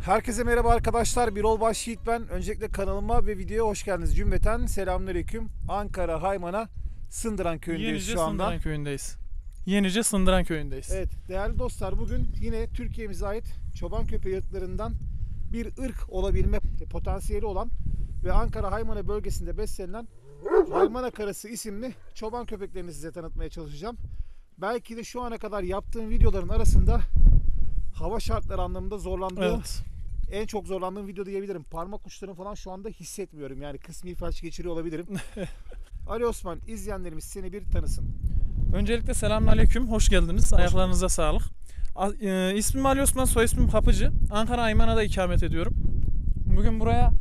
Herkese merhaba arkadaşlar. Birol Baş Yiğit ben. Öncelikle kanalıma ve videoya hoş geldiniz. Cümleten selamünaleyküm. Ankara Haymana Sındıran köyündeyiz Yenice şu anda. Sındıran köyündeyiz. Yenice Sındıran köyündeyiz. Evet değerli dostlar, bugün yine Türkiye'mize ait çoban köpeği ırklarından bir ırk olabilme potansiyeli olan ve Ankara Haymana bölgesinde beslenilen Haymana Karası isimli çoban köpeklerini size tanıtmaya çalışacağım. Belki de şu ana kadar yaptığım videoların arasında hava şartları anlamında zorlandığım, en çok zorlandığım video diyebilirim. Parmak uçlarını falan şu anda hissetmiyorum. Yani kısmi felç geçiriyor olabilirim. Ali Osman, izleyenlerimiz seni bir tanısın. Öncelikle selamünaleyküm, hoş geldiniz. Ayaklarınıza sağlık. İsmim Ali Osman, soy ismim Kapıcı. Ankara Haymana'da ikamet ediyorum. Bugün buraya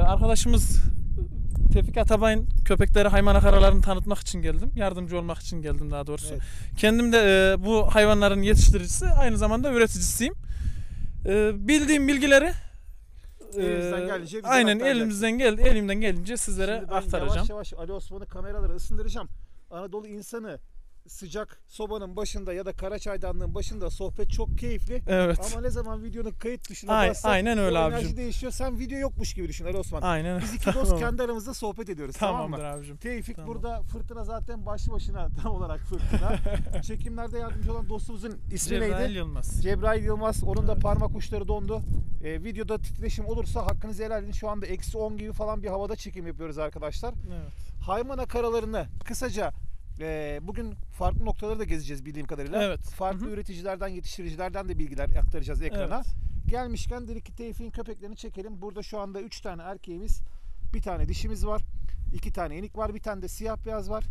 arkadaşımız Tevfik Atabay'ın köpekleri Haymana Karalarını tanıtmak için geldim. Yardımcı olmak için geldim daha doğrusu. Evet. Kendim de bu hayvanların yetiştiricisi, aynı zamanda üreticisiyim. Bildiğim bilgileri elimden gelince sizlere aktaracağım. Yavaş yavaş Ali Osman'ı kameralara ısındıracağım. Anadolu insanı sıcak sobanın başında ya da kara çaydanlığın başında sohbet çok keyifli. Evet. Ama ne zaman videonun kayıt tuşuna bassak aynen öyle o enerji abicim. Değişiyor. Sen video yokmuş gibi düşün Ali Osman. Aynen. Biz iki dost kendi aramızda sohbet ediyoruz. Tamamdır tamam mı? Abicim. Tevfik tamam. Burada, Fırtına zaten başlı başına tam olarak fırtına. Çekimlerde yardımcı olan dostumuzun ismi neydi? Cebrail Yılmaz. Cebrail Yılmaz. Onun da parmak uçları dondu. Videoda titreşim olursa hakkınızı helal edin. Şu anda -10 gibi falan bir havada çekim yapıyoruz arkadaşlar. Evet. Haymana Karalarını kısaca bugün farklı noktaları da gezeceğiz bildiğim kadarıyla. Evet. Farklı üreticilerden, yetiştiricilerden de bilgiler aktaracağız ekrana. Evet. Gelmişken dedik ki Tevfik'in köpeklerini çekelim. Burada şu anda 3 tane erkeğimiz, bir tane dişimiz var. 2 tane enik var, bir tane de siyah beyaz var.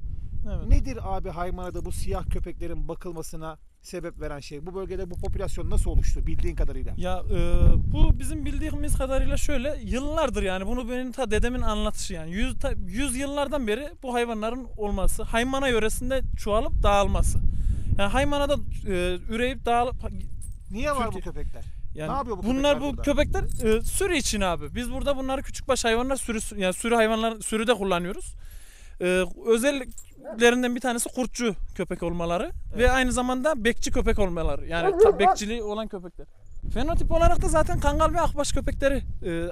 Evet. Nedir abi Haymana'da bu siyah köpeklerin bakılmasına sebep veren şey? Bu bölgede bu popülasyon nasıl oluştu bildiğin kadarıyla? Ya bu bizim bildiğimiz kadarıyla şöyle, yıllardır yani bunu benim ta dedemin anlatışı yani 100 yıllardan beri bu hayvanların olması, Haymana yöresinde çoğalıp dağılması. Yani Haymana'da üreyip dağılıp niye var bu köpekler? Yani ne yapıyor bu bunlar köpekler bu köpekler sürü için abi. Biz burada bunları küçükbaş hayvanlar sürü hayvanlar sürüde kullanıyoruz. Özelliklerinden bir tanesi kurtçu köpek olmaları, evet, ve aynı zamanda bekçi köpek olmaları. Yani bekçiliği olan köpekler. Fenotip olarak da zaten kangal ve akbaş köpekleri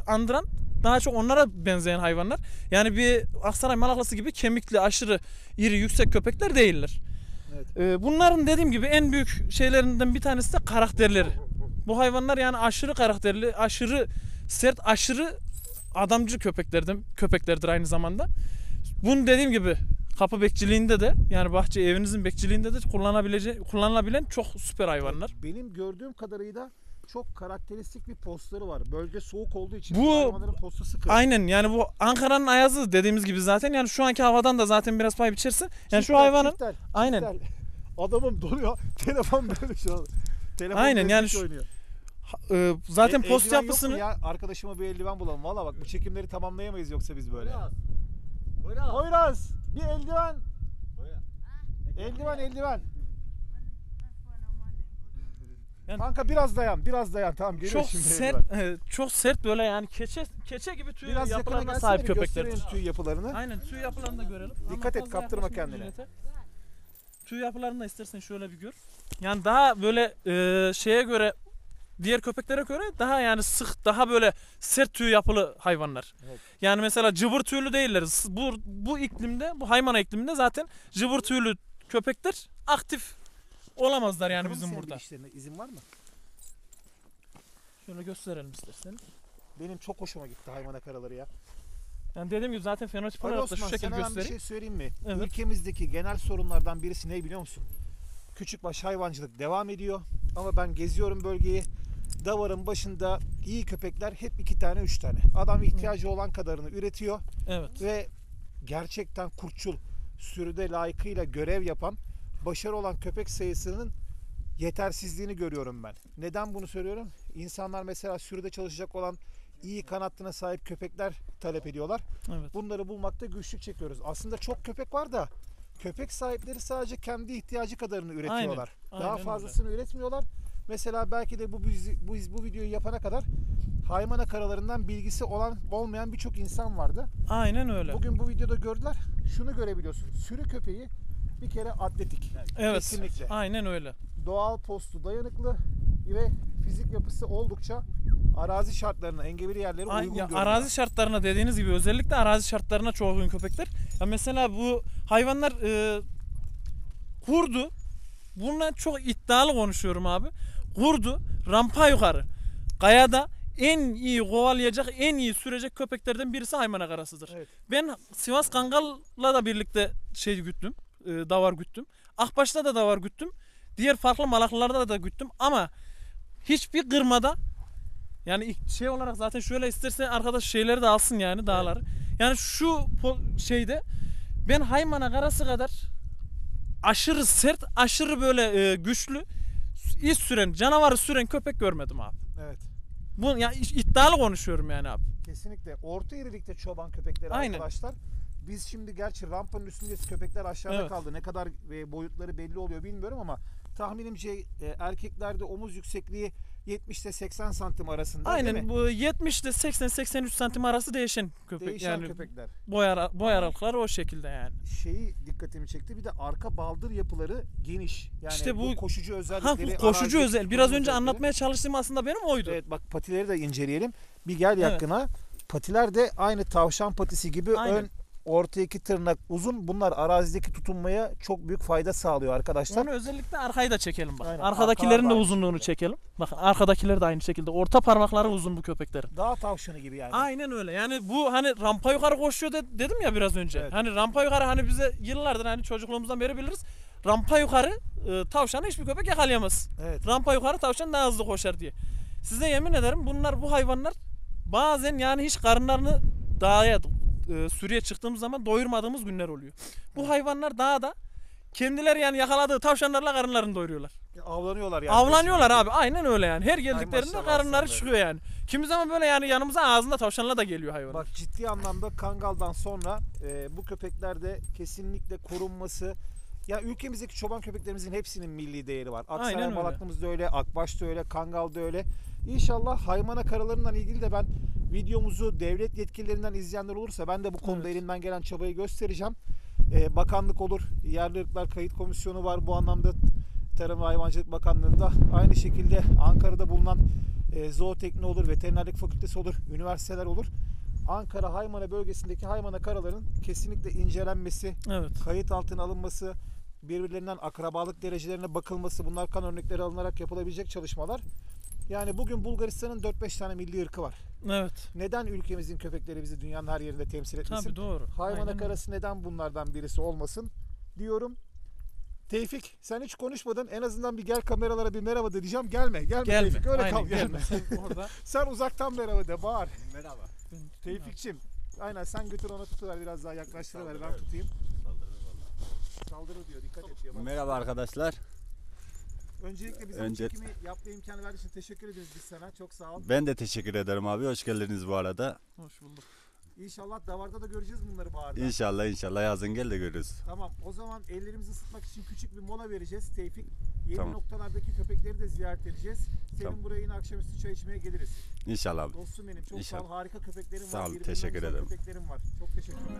andıran, daha çok onlara benzeyen hayvanlar. Yani bir Aksaray Malaklası gibi kemikli, aşırı iri, yüksek köpekler değiller. Evet. Bunların dediğim gibi en büyük şeylerinden bir tanesi de karakterleri. Bu hayvanlar yani aşırı karakterli, aşırı sert, aşırı adamcı köpeklerdir aynı zamanda. Bunu dediğim gibi kapı bekçiliğinde de, yani bahçe evinizin bekçiliğinde de kullanılabilen çok süper hayvanlar. Benim gördüğüm kadarıyla çok karakteristik bir postları var. Bölge soğuk olduğu için bu hayvanların postu sıkı. Aynen, yani bu Ankara'nın ayazı dediğimiz gibi zaten, yani şu anki havadan da zaten biraz pay biçersin. Yani çifter, şu hayvanın aynen. Çifter. Adamım donuyor. Telefon böyle şu an. Telefon aynen yani oynuyor. Zaten post yapısını ya arkadaşıma bir eldiven bulalım. Valla bak bu çekimleri tamamlayamayız yoksa biz böyle. Poyraz. Bir eldiven. Eldiven. Yani- Kanka biraz dayan, biraz dayan. Tamam geliyor Çok şimdi. sert, çok sert böyle yani keçe gibi tüy Biraz yakına yapılarına gelsene sahip bir köpekler. gösterelim tüy yapılarını. Aynen tüy yapılarını da görelim. Dikkat Ama et, fazla kaptırma yaklaşma kendini. millete. Tüy yapılarını da istersen şöyle bir gör. Yani daha böyle şeye göre, diğer köpeklere göre daha yani sık, daha böyle sert tüy yapılı hayvanlar. Evet. Yani mesela cıvır tüylü değiller. Bu iklimde, bu Haymana ikliminde zaten cıvır tüylü köpekler aktif olamazlar yani Bakalım bizim senin burada. bilişlerine izin var mı? Şöyle gösterelim isterseniz. Benim çok hoşuma gitti hayvana karaları ya. Yani dediğim gibi zaten fenotip Ali olarak da şu Osman, şekilde sana ben bir göstereyim. şey söyleyeyim mi? Evet. Ülkemizdeki genel sorunlardan birisi ne biliyor musun? Küçükbaş hayvancılık devam ediyor. Ama ben geziyorum bölgeyi. Davarın başında iyi köpekler hep 2 tane 3 tane. Adam ihtiyacı olan kadarını üretiyor. Evet. Ve gerçekten kurtçul, sürüde layıkıyla görev yapan, başarı olan köpek sayısının yetersizliğini görüyorum ben. Neden bunu söylüyorum? İnsanlar mesela sürüde çalışacak olan iyi kanatlına sahip köpekler talep ediyorlar. Evet. Bunları bulmakta güçlük çekiyoruz. Aslında çok köpek var da köpek sahipleri sadece kendi ihtiyacı kadarını üretiyorlar. Aynen, Daha aynen fazlasını üretmiyorlar. Mesela belki de bu videoyu yapana kadar haymana karalarından bilgisi olan olmayan birçok insan vardı. Aynen öyle. Bugün bu videoda gördüler. Şunu görebiliyorsun. Sürü köpeği bir kere atletik. Evet. Kesinlikle. Aynen öyle. Doğal postu dayanıklı ve fizik yapısı oldukça arazi şartlarına, engebeli yerlere uygun Ya görünüyor. arazi şartlarına dediğiniz gibi özellikle arazi şartlarına çok uygun köpekler. Ya mesela bu hayvanlar kurdu. Bununla çok iddialı konuşuyorum abi. Kurdu rampa yukarı kayada en iyi kovalayacak, en iyi sürecek köpeklerden birisi Haymana karasıdır. Evet. Ben Sivas Kangal'la da birlikte güttüm. Davar güttüm. Akbaş'ta da davar güttüm. Diğer farklı malaklarda da güttüm ama hiçbir kırmada yani şey olarak zaten şöyle istersen arkadaş şeyleri de alsın yani dağları. Yani şu şeyde ben Haymana karası kadar aşırı sert, aşırı böyle güçlü iz süren, canavarı süren köpek görmedim abi. Evet. Bu ya iddialı konuşuyorum yani abi. Kesinlikle. Orta irilikte çoban köpekleri Aynen. arkadaşlar. Biz şimdi gerçi rampanın üstündeyiz. Köpekler aşağıda Evet. kaldı. Ne kadar boyutları belli oluyor bilmiyorum ama tahminimce erkeklerde omuz yüksekliği 70 ile 80 santim arasında, değil Aynen mi? bu 70 ile 80-83 santim arası değişen köpek. Değişen yani köpekler. boy aralıkları o şekilde yani. Şeyi dikkatimi çekti. Bir de arka baldır yapıları geniş. Yani İşte bu- koşucu Ha özellikleri. bu koşucu arazideki özel. Biraz tutumu önce özellikleri. anlatmaya çalıştığım aslında benim oydu. Evet, bak patileri de inceleyelim. Bir gel Evet. yakına. Patiler de aynı tavşan patisi gibi Aynen. ön orta iki tırnak uzun. Bunlar arazideki tutunmaya çok büyük fayda sağlıyor arkadaşlar. Onu özellikle arkayı da çekelim bak. Aynen, Arkadakilerin arkalar de da uzunluğunu aynı çekelim. Bakın arkadakiler de aynı şekilde. Orta parmakları uzun bu köpeklerin. Dağ tavşanı gibi yani. Aynen öyle. Yani bu hani rampa yukarı koşuyor dedim ya biraz önce. Evet. Hani rampa yukarı hani bize yıllardır hani çocukluğumuzdan beri biliriz. Rampa yukarı tavşanı hiçbir köpek yakalayamaz. Evet. Rampa yukarı tavşan daha hızlı koşar diye. Size yemin ederim bu hayvanlar bazen yani hiç karınlarını dağa sürüye çıktığımız zaman doyurmadığımız günler oluyor. Bu hayvanlar dağda kendileri yani yakaladığı tavşanlarla karınlarını doyuruyorlar. Avlanıyorlar yani. Avlanıyorlar Peşinde. abi aynen öyle yani. Her geldiklerinde maşallah karınları aslanlar. çıkıyor yani. Kimi zaman böyle yani yanımıza ağzında tavşanla da geliyor hayvan. Bak ciddi anlamda Kangal'dan sonra bu köpeklerde kesinlikle korunması. Ya ülkemizdeki çoban köpeklerimizin hepsinin milli değeri var. Aynen Aksaray öyle. Malaklı'mızda öyle, Akbaş'ta öyle, Kangal'da öyle. İnşallah haymana karalarından ilgili de ben videomuzu devlet yetkililerinden izleyenler olursa ben de bu konuda Evet. elimden gelen çabayı göstereceğim. Bakanlık olur, Yerli Irklar Kayıt Komisyonu var bu anlamda. Tarım ve Hayvancılık Bakanlığı'nda aynı şekilde Ankara'da bulunan zootekni olur, veterinerlik fakültesi olur, üniversiteler olur. Ankara Haymana bölgesindeki haymana karaların kesinlikle incelenmesi, Evet. kayıt altına alınması, birbirlerinden akrabalık derecelerine bakılması, bunlar kan örnekleri alınarak yapılabilecek çalışmalar. Yani bugün Bulgaristan'ın 4-5 tane milli ırkı var. Evet. Neden ülkemizin köpekleri bizi dünyanın her yerinde temsil etmesin? Tabii doğru. Haymana Aynen öyle. karası neden bunlardan birisi olmasın diyorum. Tevfik sen hiç konuşmadın. En azından bir gel kameralara bir merhaba de diyeceğim. Gelme. Gelme, Gelme. Tevfik. Öyle Aynen, kal. Gelme. Sen orada. Sen uzaktan merhaba de. Bağır. Merhaba. Tevfikçim. Aynen sen götür onu tutuver. Biraz daha yaklaştırıver. Ben tutayım. Saldırı diyor. Dikkat et diyor. Bak. Merhaba arkadaşlar. Öncelikle bize bu Önce- çekimi yapma imkanı verdiğin için teşekkür ederiz biz sana. Çok sağ ol. Ben de teşekkür ederim abi. Hoş geldiniz bu arada. Hoş bulduk. İnşallah davarda da göreceğiz bunları baharda. İnşallah yazın gel de görürüz. Tamam. O zaman ellerimizi ısıtmak için küçük bir mola vereceğiz Tevfik. Yeni Tamam. noktalardaki köpekleri de ziyaret edeceğiz. Senin Tamam. buraya yine akşamüstü çay içmeye geliriz. İnşallah abi. Dostum benim, çok sağ ol. İnşallah. Harika köpeklerim var. Sağ ol, Birbirinden teşekkür güzel ederim. Köpeklerim var. Çok teşekkürler.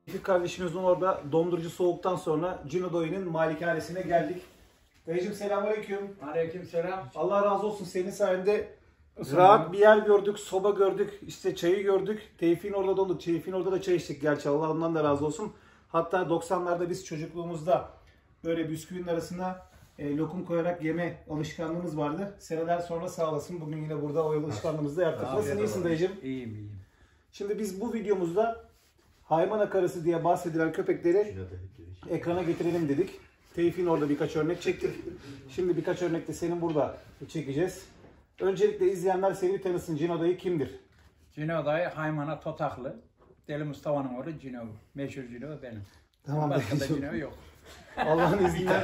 Tevfik kardeşimizin orada dondurucu soğuktan sonra Cino Dayı'nın malikanesine geldik. Dayıcım selamünaleyküm. Aleykümselam. Allah razı olsun, senin sayende rahat bir yer gördük, soba gördük, işte çayı gördük. Tevfik'in orada donduk. Tevfik'in orada da çay içtik gerçi, Allah ondan da razı olsun. Hatta 90'larda biz çocukluğumuzda böyle bisküvinin arasına lokum koyarak yeme alışkanlığımız vardı. Seneler sonra sağ olasın, bugün yine burada o alışkanlığımızı da yaptık. Nasılsın, iyisin dayıcım? İyiyim. Şimdi biz bu videomuzda Haymana karısı diye bahsedilen köpekleri ekrana getirelim dedik. Tevfik'in orada birkaç örnek çektik. Şimdi birkaç örnek de senin burada çekeceğiz. Öncelikle izleyenler seni tanısın. Cino Dayı kimdir? Cino dayı Haymana Totaklı. Deli Mustafa'nın oğlu Cino. Meşhur Cino benim. Tamam Başka da dayıcım. Cino yok. Allah'ın izniyle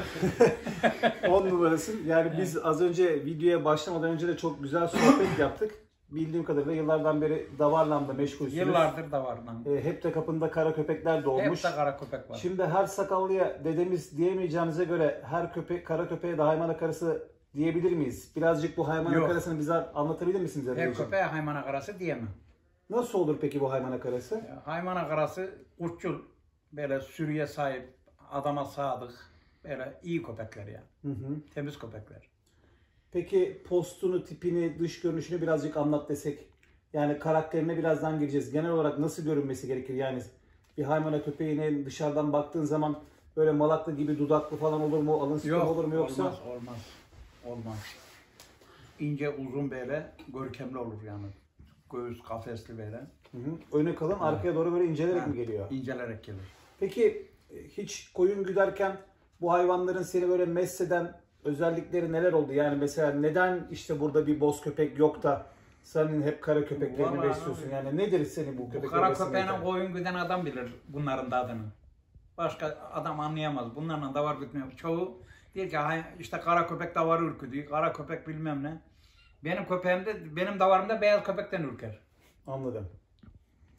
10 numarasın. Yani biz az önce videoya başlamadan önce de çok güzel sohbet yaptık. Bildiğim kadarıyla yıllardan beri davarla da meşgulsünüz. Yıllardır da var lan. Hep de kapında kara köpekler de olmuş. Hep de kara köpek var. Şimdi her sakallıya dedemiz diyemeyeceğimize göre her kara köpeğe de Haymana karısı diyebilir miyiz? Birazcık bu Haymana Yok. karısını bize anlatabilir misiniz? Her Emre'ciğim? köpeğe Haymana karası diyemem. Nasıl olur peki bu Haymana karısı? Haymana karası kurtçul, böyle sürüye sahip, adama sadık, böyle iyi köpekler yani. Hı hı. Temiz köpekler. Peki postunu, tipini, dış görünüşünü birazcık anlat desek. Yani karakterine birazdan gireceğiz. Genel olarak nasıl görünmesi gerekir? Yani bir Haymana köpeğine dışarıdan baktığın zaman böyle malaklı gibi dudaklı falan olur mu? Alın sıkı olur mu yoksa? Olmaz. İnce uzun böyle görkemli olur yani. Göğüs kafesli böyle. Hı hı. Öne kalın, arkaya doğru böyle incelerek mi geliyor? İncelerek gelir. Peki hiç koyun güderken bu hayvanların seni böyle messeden özellikleri neler oldu? Yani mesela neden işte burada bir boz köpek yok da senin hep kara köpeklerini Vallahi besliyorsun? Yani nedir senin bu Bu köpekleri kara beslemekten? köpeğine koyun güden adam bilir bunların da adını. Başka adam anlayamaz. Bunlarla davar gütmüyor. Çoğu diyor ki işte kara köpek davarı ürküdü. Kara köpek bilmem ne. Benim davarımda beyaz köpekten ürker. Anladım.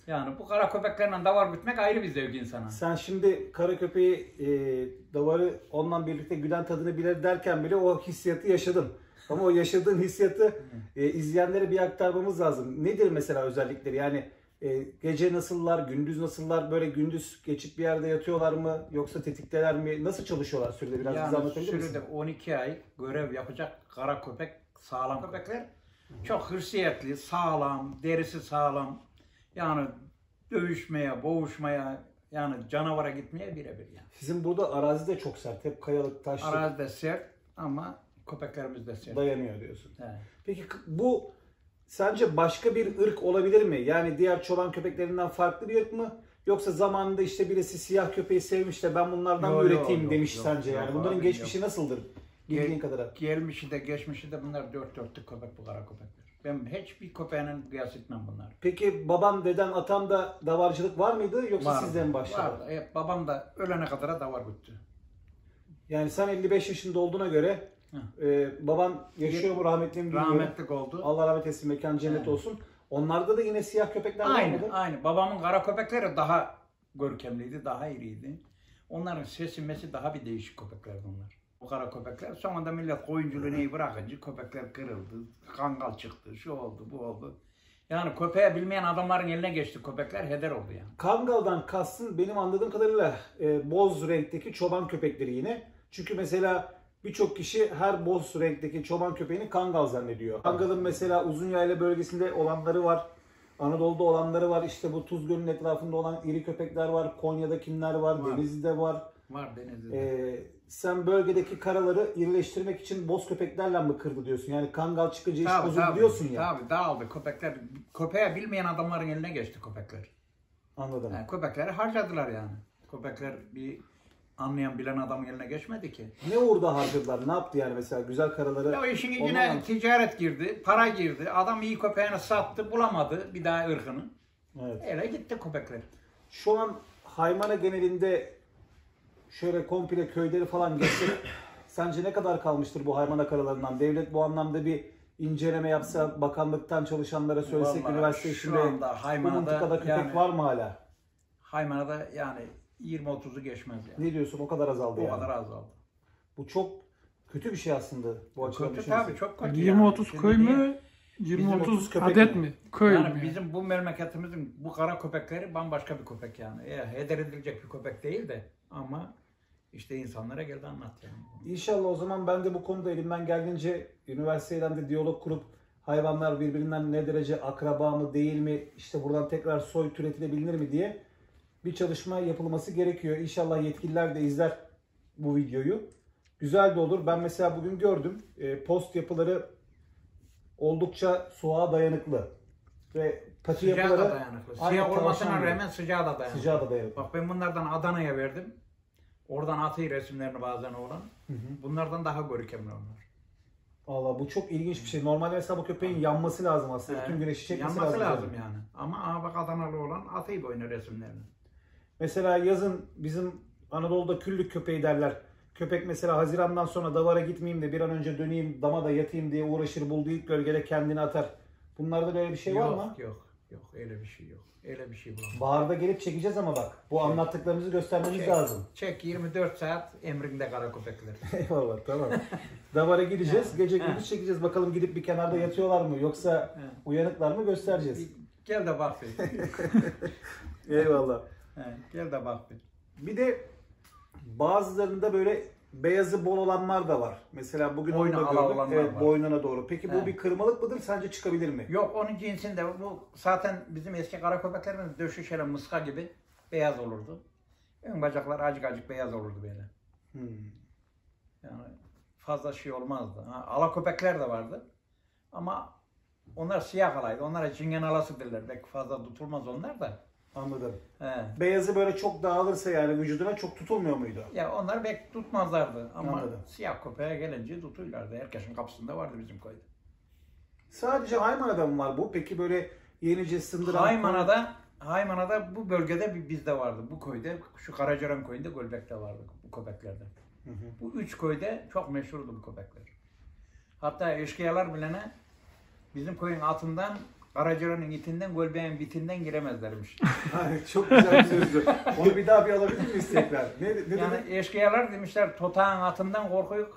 Yani bu kara köpeklerle davar gütmek ayrı bir zevk insana. Sen şimdi kara köpeği davarı onunla birlikte güden tadını bilir derken bile o hissiyatı yaşadın. Ama o yaşadığın hissiyatı izleyenlere bir aktarmamız lazım. Nedir mesela özellikleri? Yani gece nasıllar, gündüz nasıllar? Böyle gündüz geçip bir yerde yatıyorlar mı? Yoksa tetikteler mi? Nasıl çalışıyorlar sürüde? Biraz bize Yani anlatabilir misin? sürüde 12 ay görev yapacak kara köpek, sağlam köpekler. Çok hırsiyetli, sağlam, derisi sağlam. Yani dövüşmeye, boğuşmaya, yani canavara gitmeye birebir yani. Sizin burada arazi de çok sert. Hep kayalık, taşlık Arazi de sert ama köpeklerimiz de sert. dayanıyor diyorsun. Evet. Peki bu sence başka bir ırk olabilir mi? Yani diğer çoban köpeklerinden farklı bir ırk mı? Yoksa zamanında işte birisi siyah köpeği sevmiş de ben bunlardan mı üreteyim demiş sence yani? Bunların abi, geçmişi nasıldır? Bildiğin Gel- kadarıyla. Gelmişi de geçmişi de bunlar dört dörtlük köpek bu kara köpekler. Ben hiçbir köpeğinin kıyas etmem bunlar. Peki baban, deden, atan da davarcılık var mıydı yoksa Vardı, sizden mi başladı? vardı. Babam da ölene kadar davar güttü. Yani sen 55 yaşında olduğuna göre baban yaşıyor mu, rahmetli mi bilmiyorum. Rahmetlik oldu. Allah rahmet etsin, mekan cennet Evet. olsun. Onlarda da yine siyah köpekler var mıydı? Aynı. Babamın kara köpekleri daha görkemliydi, daha iriydi. Onların sesi mesi daha bir değişik köpeklerdi onlar. O kara köpekler. Sonunda millet koyunculuğu bırakınca köpekler kırıldı. Kangal çıktı, şu oldu, bu oldu. Yani köpeği bilmeyen adamların eline geçti köpekler, heder oldu yani. Kangal'dan kastın benim anladığım kadarıyla boz renkteki çoban köpekleri yine. Çünkü mesela birçok kişi her boz renkteki çoban köpeğini kangal zannediyor. Kangalın mesela uzun yayla bölgesinde olanları var. Anadolu'da olanları var. İşte bu Tuzgölü'nün etrafında olan iri köpekler var. Konya'da kimler var? Denizli'de var. Var Denizli'de. Sen bölgedeki karaları irileştirmek için boz köpeklerle mi kırdı diyorsun? Yani kangal çıkınca iş bozuldu diyorsun ya. Tabii dağıldı köpekler. Köpeği bilmeyen adamların eline geçti köpekler. Anladım. Yani köpekleri harcadılar yani. Köpekler bir anlayan bilen adamın eline geçmedi ki. Ne uğurda harcadılar? Ne yaptı yani mesela güzel karaları? Ya işin içine onlarla- ticaret girdi, para girdi. Adam iyi köpeğini sattı, bulamadı bir daha ırkını. Evet. Öyle gitti köpekler. Şu an Haymana genelinde şöyle komple köyleri falan geçsek sence ne kadar kalmıştır bu Haymana karalarından? Devlet bu anlamda bir inceleme yapsa, bakanlıktan çalışanlara söylesek, Vallahi üniversite şu içinde anda bu Haymana'da mıntıkada köpek yani- var mı hala? Haymana'da yani 20-30'u geçmez yani. Ne diyorsun? O kadar azaldı O yani. kadar azaldı. Bu çok kötü bir şey aslında bu açıdan Kötü düşünürsek. tabii çok kötü. 20-30 yani. köy Şimdi mü? 20-30 30 köpek adet mi? mi? Köy Yani mü? bizim bu memleketimizin bu kara köpekleri bambaşka bir köpek yani. Heder edilecek bir köpek değil de ama işte insanlara geldi anlat yani. İnşallah o zaman ben de bu konuda elimden geldiğince üniversiteden de diyalog kurup hayvanlar birbirinden ne derece akraba mı değil mi, işte buradan tekrar soy türetilebilir mi diye bir çalışma yapılması gerekiyor. İnşallah yetkililer de izler bu videoyu. Güzel de olur. Ben mesela bugün gördüm. Post yapıları oldukça soğuğa dayanıklı. Ve pati Sıcağa yapıları da dayanıklı. aynen Siyah olmasına tavşan gibi. rağmen sıcağa da dayanıklı. Sıcağa da dayanıklı. Bak ben bunlardan Adana'ya verdim. Oradan atıyor resimlerini bazen oğlan. Bunlardan daha görkemli onlar. Valla bu çok ilginç bir şey. Normalde mesela bu köpeğin yanması lazım aslında. Bütün güneşi çekmesi Yanması lazım. lazım yani. Ama bak Adanalı olan atıyor böyle resimlerini. Mesela yazın bizim Anadolu'da küllük köpeği derler. Köpek mesela Haziran'dan sonra davara gitmeyeyim de bir an önce döneyim, dama da yatayım diye uğraşır. Bulduğu ilk gölgede kendini atar. Bunlarda böyle bir şey var mı? Yok öyle bir şey yok. Öyle bir şey bulamam. Baharda gelip çekeceğiz ama bak. Bu anlattıklarımızı göstermemiz lazım. Çek 24 saat emrinde kara köpekler. Eyvallah tamam. Davara gideceğiz. Gece gündüz çekeceğiz. Bakalım gidip bir kenarda yatıyorlar mı? Yoksa uyanıklar mı göstereceğiz. Gel de bak bir. Eyvallah. Gel de bak bir. Bir de bazılarında böyle beyazı bol olanlar da var. Mesela bugün onu Boynu da ala gördük. olanlar Evet, var. boynuna doğru. Peki bu Evet. bir kırmalık mıdır? Sence çıkabilir mi? Yok onun cinsinde bu zaten bizim eski kara köpeklerimiz döşü şöyle mıska gibi beyaz olurdu. Ön bacaklar acık beyaz olurdu böyle. Yani fazla şey olmazdı. Ala köpekler de vardı. Ama onlar siyah alaydı. Onlara cingen alası derler. Belki fazla tutulmaz onlar da. Anladım. He. Beyazı böyle çok dağılırsa yani vücuduna çok tutulmuyor muydu? Ya onlar belki tutmazlardı. Ama Anladım. siyah köpeğe gelince tutuyorlardı. Herkesin kapısında vardı bizim köyde. Sadece Haymana'da mı var bu? Peki böyle yenice sındıran... Haymana'da bu bölgede bizde vardı. Bu köyde, şu Karacören köyünde Gölbek'te vardı bu köpeklerden. Bu 3 köyde çok meşhurdu bu köpekler. Hatta eşkıyalar bilene bizim köyün atından, Karacören'in itinden, Gölbek'in bitinden giremezlermiş. Çok güzel bir sözdü. Onu bir daha bir alabilir miyiz tekrar? Ne Yani demek? eşkıyalar demişler totağın atından korkuyor.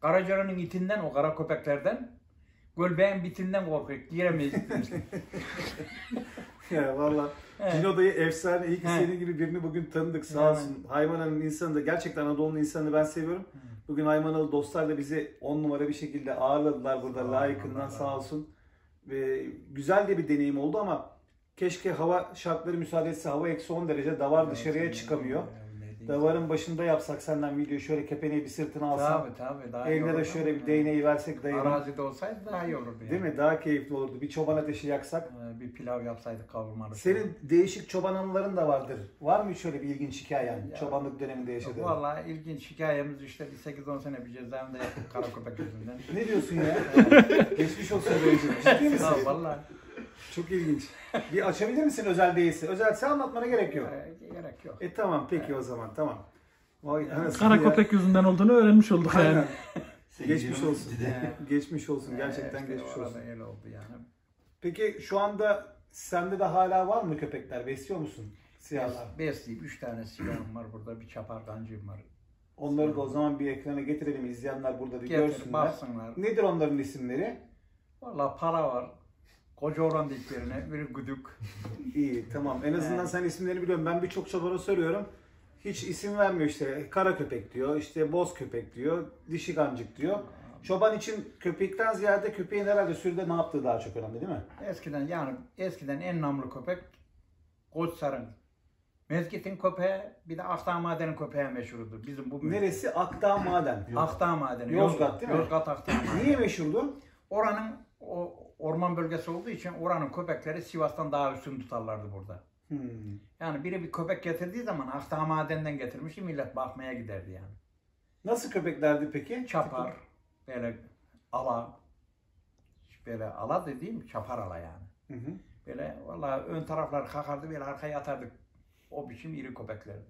Karacören'in itinden, o kara köpeklerden, Gölbek'in bitinden korkuyor. Giremeyiz demişler. Ya valla Cino dayı efsane. İyi ki Evet. senin gibi birini bugün tanıdık. Sağ Evet. olsun. Haymana'nın insanı da gerçekten Anadolu'nun insanını ben seviyorum. Bugün Haymanalı dostlar da bizi 10 numara bir şekilde ağırladılar burada layıkından sağ olsun. Ve güzel de bir deneyim oldu ama keşke hava şartları müsaade etse. Hava eksi 10 derece. Davar dışarıya çıkamıyor. Davarın başında yapsak senden video şöyle kepeneği bir sırtına alsan. Tabii daha iyi Eline de olurdu. şöyle bir değneği versek dayının. Arazide olsaydı daha iyi olurdu yani. Değil mi? Daha keyifli olurdu. Bir çoban ateşi yaksak. Bir pilav yapsaydık kavurmalı. Senin değişik çoban anıların da vardır. Var mı şöyle bir ilginç hikayen? Ya. Çobanlık döneminde yaşadığın. Vallahi ilginç hikayemiz işte bir 8-10 sene bir cezaevinde yaptık kara köpek yüzünden. Ne diyorsun ya? Geçmiş olsun Beyciğim. Ciddi misin? Ha, vallahi Çok ilginç. Bir açabilir misin özel değilse? Özelse anlatmana gerek yok. gerek yok. Tamam peki o zaman tamam. Vay, anasını Kara ya. köpek yüzünden olduğunu öğrenmiş olduk yani. Aynen. Geçmiş olsun. Evet. Geçmiş olsun. Gerçekten İşte geçmiş orada olsun. öyle oldu yani. Peki şu anda sende de hala var mı köpekler? Besliyor musun? Siyahlar. Besleyip 3 tane siyahım var burada, bir çapargancığım var. Onları da o zaman bir ekrana getirelim. İzleyenler burada bir Getirip görsünler. baksınlar. Nedir onların isimleri? Vallahi para var. Koca oran diklerine, biri güdük. İyi tamam. En azından Evet. sen isimlerini biliyorum. Ben birçok çobana soruyorum. hiç isim vermiyor işte. Kara köpek diyor, işte boz köpek diyor, dişi kancık diyor. Çoban için köpekten ziyade köpeğin herhalde sürüde ne yaptığı daha çok önemli değil mi? Eskiden en namlı köpek Koçsar'ın. Mezgit'in köpeği bir de Akdağ Maden'in köpeği meşhurdur. Bizim bu Neresi? Akdağ Maden. Akdağ Madeni. Yozgat değil mi? Yozgat Akdağ Madeni. Niye meşhurdu? Oranın o orman bölgesi olduğu için oranın köpekleri Sivas'tan daha üstün tutarlardı burada. Yani biri bir köpek getirdiği zaman Akdağ Maden'den getirmiş, millet bakmaya giderdi yani. Nasıl köpeklerdi peki? Çapar, böyle ala, böyle ala dediğim çapar ala yani. Hı hı. Böyle vallahi ön taraflar kalkardı, böyle arkaya yatardık. O biçim iri köpeklerdi.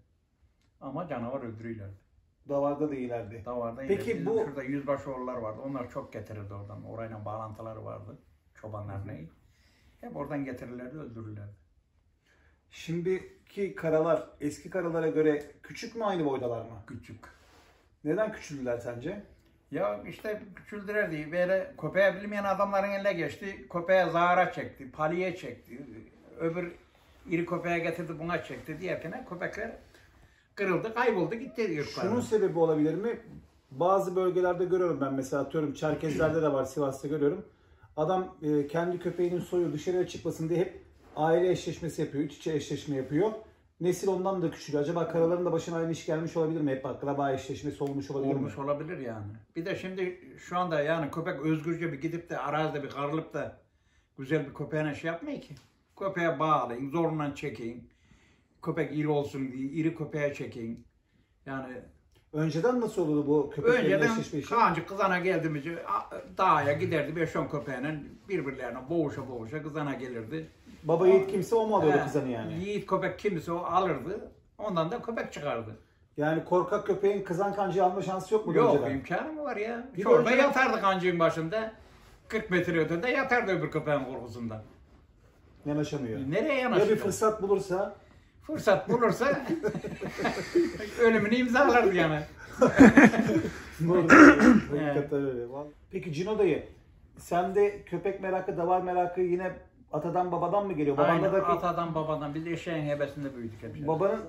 Ama canavar öldürüyorlardı. Davarda da iyilerdi. Davarda Peki ileride. bu- Şurada yüzbaşıoğullar vardı. Onlar çok getirirdi oradan. Orayla bağlantıları vardı. Çobanlar neyi. Hep oradan getirirlerdi, öldürürlerdi. Şimdiki karalar eski karalara göre küçük mü, aynı boydalar mı? Küçük. Neden küçüldüler sence? Ya işte küçüldürerdi. Böyle köpeğe bilmeyen adamların eline geçti. Köpeğe zahara çekti, paliye çekti. Öbür iri köpeğe getirdi, buna çekti diyerken köpekler kırıldı, kayboldu, gitti yurtlarına. Şunun sebebi olabilir mi? Bazı bölgelerde görüyorum ben, mesela atıyorum Çerkezler'de de var, Sivas'ta görüyorum. Adam kendi köpeğinin soyu dışarıya çıkmasın diye hep aile eşleşmesi yapıyor, iç içe eşleşme yapıyor. Nesil ondan da küçülüyor. Acaba karaların da başına aynı iş gelmiş olabilir mi? Hep akraba eşleşmesi olmuş olabilir mi? Olmuş olabilir yani. Bir de şimdi şu anda yani köpek özgürce bir gidip de arazide bir karılıp da güzel bir köpeğine şey yapmıyor ki. Köpeğe bağlayın, zorla çekin. Köpek iri olsun diye iri köpeğe çekin. Yani Önceden nasıl olurdu bu köpeklerin önceden eşleşme işi? kancı kızana geldi mi dağa giderdi 5-10 köpeğine birbirlerine boğuşa kızana gelirdi. Baba yiğit kimse o mu alıyordu He, kızanı yani? Yiğit köpek kimse o alırdı. Ondan da köpek çıkardı. Yani korkak köpeğin kızan kancayı alma şansı yok mu Yok, önceden? imkanı mı var ya? Bir Çorba önceden- yatardı kancığın başında. 40 metre ötede yatardı öbür köpeğin korkusundan. Yanaşamıyor. Nereye Ya yanaşacak? bir fırsat bulursa Fırsat bulursa ölümünü imzalardı yani. doğru. Hakikaten öyle. Vallahi. Peki Cino dayı, sende köpek merakı, davar merakı yine atadan babadan mı geliyor? Aynen, Babanda da atadan babadan biz eşeğin hebesinde büyüdük hep. babanın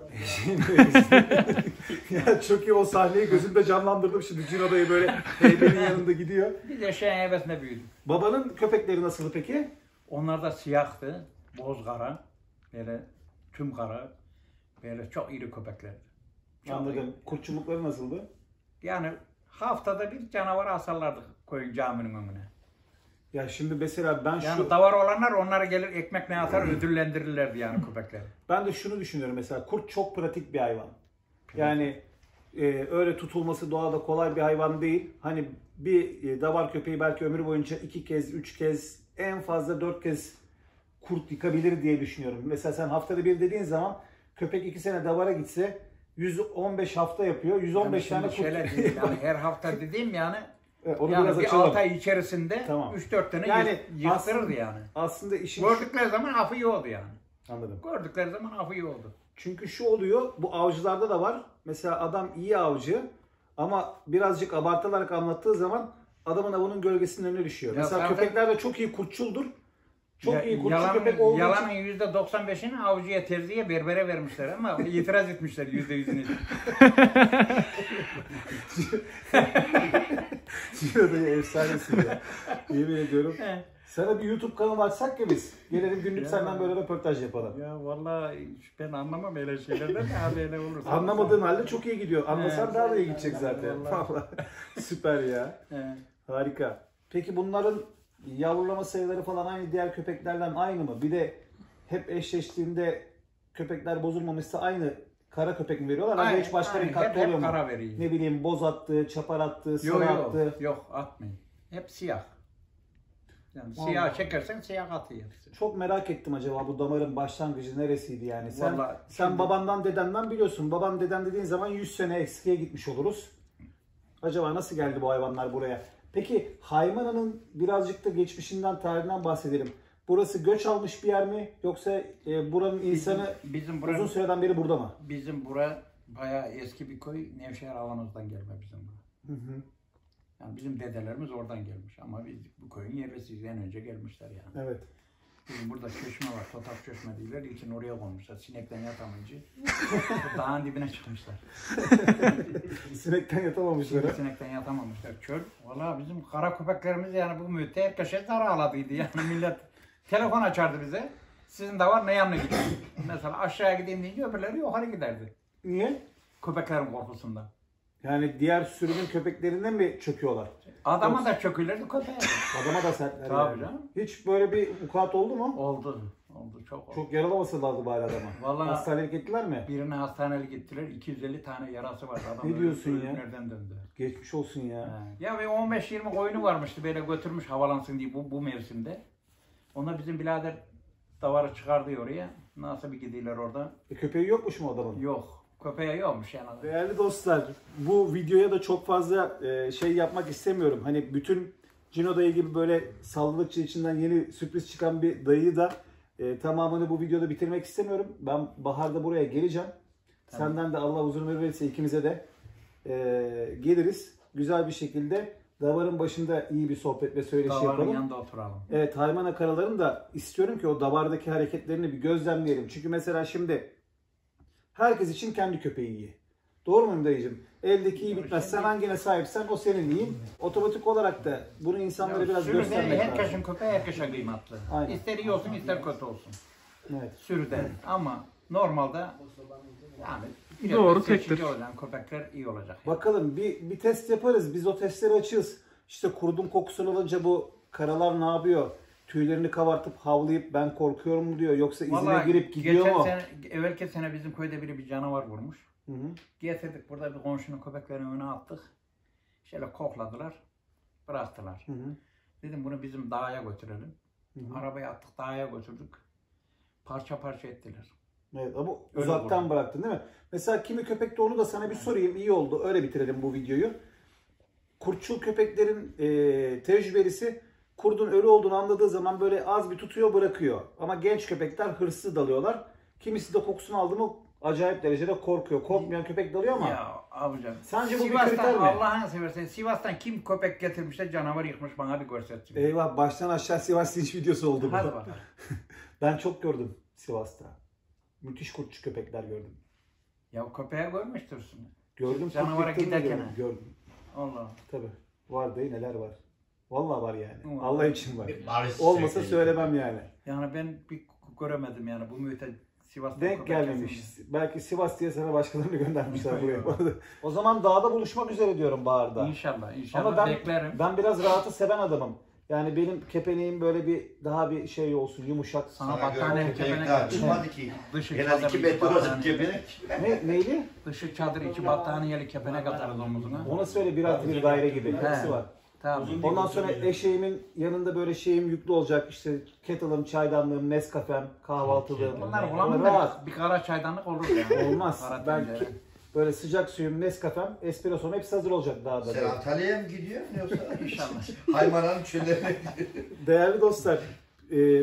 ya çok iyi, o sahneyi gözümde canlandırdım şimdi. Cino dayı böyle heybenin yanında gidiyor. Biz eşeğin hebesinde büyüdük. Babanın köpekleri nasıldı peki? Onlar da siyahtı, bozkara, böyle tüm kara, böyle çok iri köpeklerdi. Çok Anladım. iri. Kurtçulukları nasıldı? Yani haftada bir canavar asarlardı koyun caminin önüne. Ya şimdi mesela ben Yani davar olanlar onlara gelir ekmek ne atar ödüllendirirlerdi yani köpekleri. ben de şunu düşünüyorum, mesela kurt çok pratik bir hayvan. Yani öyle tutulması doğada kolay bir hayvan değil. Hani bir davar köpeği belki ömrü boyunca 2 kez, 3 kez, en fazla 4 kez kurt yıkabilir diye düşünüyorum. Mesela sen haftada bir dediğin zaman köpek 2 sene davara gitse 115 hafta yapıyor. 115 Yani tane şimdi kurt. şöyle değil, yani her hafta dediğim yani Onu yani biraz bir açalım. 6 ay içerisinde Tamam. 3-4 tane Yani yıktırırdı yani. Aslında işin Gördükleri zaman afı iyi oldu yani. anladım. Gördükleri zaman afı iyi oldu. Çünkü şu oluyor, bu avcılarda da var. Mesela adam iyi avcı ama birazcık abartılarak anlattığı zaman adamın avının gölgesinin önüne düşüyor. Ya Mesela zaten- köpekler de çok iyi kurtçuldur. Çok Ya- iyi kurtçu köpek olduğu yalanın için. %95'ini avcıya, terziye, berbere vermişler ama itiraz etmişler %100'ünü. Diyor da efsanesin ya. Yemin ediyorum. He. Sana bir YouTube kanalı açsak ya biz. Gelelim günlük Ya. senden böyle röportaj yapalım. Ya vallahi ben anlamam öyle şeylerden de abi öyle olursa. Anlamadığın halde çok iyi gidiyor. Anlasan He. daha da iyi gidecek zaten. Vallahi. Vallahi. Süper ya. He. Harika. Peki bunların yavrulama sayıları falan aynı diğer köpeklerden aynı mı? Bir de hep eşleştiğinde köpekler bozulmamışsa aynı kara köpek mi veriyorlar? Ama hiç başka renk hattı hep oluyor mu? kara vereyim. Ne bileyim, boz attı, çapar attı, Yok sarı yok attı. yok atmayın. Hep siyah. Yani Vallahi. siyah çekersen siyah atıyor hepsi. Çok merak ettim, acaba bu damarın başlangıcı neresiydi yani? Sen Vallahi sen şimdi- babandan dedenden biliyorsun. Baban deden dediğin zaman 100 sene eskiye gitmiş oluruz. Acaba nasıl geldi bu hayvanlar buraya? Peki Haymana'nın birazcık da geçmişinden, tarihinden bahsedelim. Burası göç almış bir yer mi? Yoksa buranın insanı bizim uzun bura süreden beri burada mı? bizim bura bayağı eski bir köy. Nevşehir Avanoz'dan gelme bizim bura. Hı hı. Yani bizim dedelerimiz oradan gelmiş ama biz bu köyün yerlisiyiz. En önce gelmişler yani. Evet. Bizim burada çeşme var, Totak çeşme diyorlar. İçin oraya konmuşlar. Sinekten yatamayınca dağın dibine çıkmışlar. Sinekten yatamamışlar. Sinekten yatamamışlar. Çöl. Valla bizim kara köpeklerimiz yani bu müddet herkese darağladıydı. Yani millet telefon açardı bize. Sizin de var ne yanına gidiyor? Mesela aşağıya gideyim deyince öbürleri yukarı giderdi. Niye? Köpeklerin korkusundan. Yani diğer sürünün köpeklerinden mi çöküyorlar? Adama da çökülürdü köpeğe. Adama da sertler Tabii yani. canım. Hiç böyle bir vukuat oldu mu? Oldu. Oldu çok oldu. Çok yaralamasalardı bari adama. Vallahi Hastanelik ettiler mi? birine hastanelik gittiler. 250 tane yarası vardı. Adam Ne diyorsun ya? Nereden döndü? Geçmiş olsun ya. He. Ya ve 15-20 koyunu varmıştı böyle götürmüş havalansın diye bu mevsimde. Ona bizim birader davarı çıkardı oraya. Nasıl bir gidiyorlar orada? Köpeği yokmuş mu adamın? Yok. Köpeğe yokmuş yani. Değerli dostlar, bu videoya da çok fazla şey yapmak istemiyorum. Hani bütün Cino dayı gibi böyle salladıkça içinden yeni sürpriz çıkan bir dayıyı da tamamını bu videoda bitirmek istemiyorum. Ben baharda buraya geleceğim. Tamam. Senden de Allah uzun ömür verirse ikimize de geliriz. Güzel bir şekilde davarın başında iyi bir sohbet ve söyleşi Davarın yapalım. yanında oturalım. Evet, Haymana Karalar'ın da istiyorum ki o davardaki hareketlerini bir gözlemleyelim. Çünkü mesela şimdi herkes için kendi köpeği iyi. Doğru muyum dayıcım? Eldeki iyi bitmez. Sen hangine sahipsen o senin iyin. Otomatik olarak da bunu insanlara biraz Sürüde göstermek lazım. herkesin köpeği herkese kıymetli. Aynen. İster iyi olsun ister kötü olsun. Evet. Sürüde. Ama normalde yani Doğru, seçici tektir. olan köpekler iyi olacak. Bakalım bir test yaparız. Biz o testleri açığız. İşte kurdun kokusunu alınca bu karalar ne yapıyor? Tüylerini kabartıp havlayıp ben korkuyorum mu diyor. Yoksa izine Vallahi girip gidiyor geçen mu? sene, evvelki sene bizim köyde biri bir canavar vurmuş. Hı hı. Getirdik burada bir komşunun köpeklerini önüne attık. Şöyle kokladılar, bıraktılar. Hı hı. Dedim bunu bizim dağa götürelim. Hı hı. Arabaya attık, dağa götürdük. Parça parça ettiler. Evet, ama Öyle uzaktan vurdu. bıraktın değil mi? Mesela kimi köpekte onu da sana bir sorayım. İyi oldu. Öyle bitirelim bu videoyu. Kurtçul köpeklerin tecrübelisi kurdun ölü olduğunu anladığı zaman böyle az bir tutuyor bırakıyor. Ama genç köpekler hırslı dalıyorlar. Kimisi de kokusunu aldı mı acayip derecede korkuyor. Korkmayan köpek dalıyor ama. Ya abicam. Sence bu bir Sivas'tan, kriter mi? Allah'ını seversen Sivas'tan kim köpek getirmiş de canavar yıkmış bana bir görsetsin. Eyvah, baştan aşağı Sivas linç videosu oldu bu. Hadi bakalım. Ben çok gördüm Sivas'ta. Müthiş kurtçu köpekler gördüm. Ya köpeğe görmüştürsün. Gördüm. Canavara kurt yıktığını da giderken gördüm. Gördüm. Allah. Tabii. Var dayı, neler var. Vallahi var yani. Var. Allah için var. Barış Olmasa çiçekleri. söylemem yani. Yani ben bir göremedim yani bu mühte Sivas'ta Denk köpek gelmemiş. kesildi. Belki Sivas diye sana başkalarını göndermişler Yok, buraya. yok. O zaman dağda buluşmak üzere diyorum baharda. İnşallah, Ama inşallah beklerim. ben biraz rahatı seven adamım. Yani benim kepeneğim böyle bir daha bir şey olsun, yumuşak. Sana Sana battaniye göre kepenek daha yapayım. çıkmadı ki. Dışı En az çadır, 2 içi metre olacak battaniye. kepenek. Neyli? Dışı çadır, içi battaniyeli kepenek atarız omuzuna. Ona söyle 1+1 daire gibi. Hepsi He. var. Tamam. Ondan sonra eşeğimin yanında böyle şeyim yüklü olacak. İşte kettle'ım, çaydanlığım, Nescafe'm, kahvaltılığım. Bunlar Rahat. bulamam bir kara çaydanlık olur yani. Olmaz. Kara Belki tencere. böyle sıcak suyum, Nescafe'm, espressom hepsi hazır olacak dağda. Sen Antalya'ya mı gidiyorsun yoksa? İnşallah. Haymana'nın çöllerine Değerli dostlar,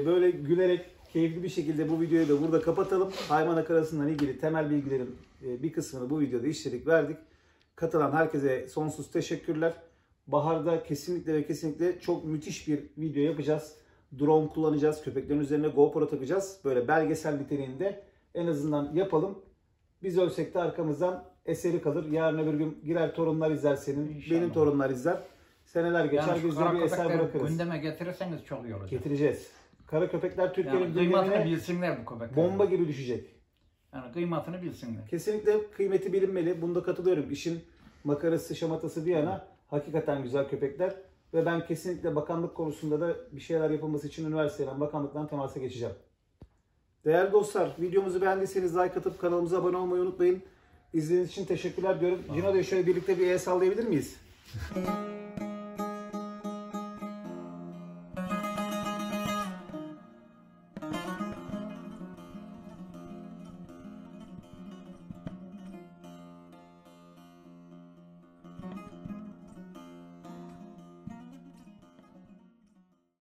böyle gülerek keyifli bir şekilde bu videoyu da burada kapatalım. Haymana Karası'ndan ilgili temel bilgilerin bir kısmını bu videoda işledik, verdik. Katılan herkese sonsuz teşekkürler. Baharda kesinlikle ve kesinlikle çok müthiş bir video yapacağız. Drone kullanacağız, köpeklerin üzerine GoPro takacağız. Böyle belgesel niteliğinde en azından yapalım. Biz ölsek de arkamızdan eseri kalır. Yarın öbür gün girer torunlar izler senin, İnşallah. benim torunlar izler. Seneler geçer, Yani şu biz de kara bir eser köpekleri bırakırız. gündeme getirirseniz çok iyi olacak. Getireceğiz. Kara köpekler Türkiye'nin Yani kıymatını gündemine bilsinler bu köpekler. bomba gibi düşecek. Yani kıymatını bilsinler. Kesinlikle kıymeti bilinmeli. Bunda katılıyorum. İşin makarası, şamatası bir yana hakikaten güzel köpekler. Ve ben kesinlikle bakanlık konusunda da bir şeyler yapılması için üniversiteden, bakanlıktan temasa geçeceğim. Değerli dostlar, videomuzu beğendiyseniz like atıp kanalımıza abone olmayı unutmayın. İzlediğiniz için teşekkürler diyorum. Cino da şöyle birlikte bir el sallayabilir miyiz?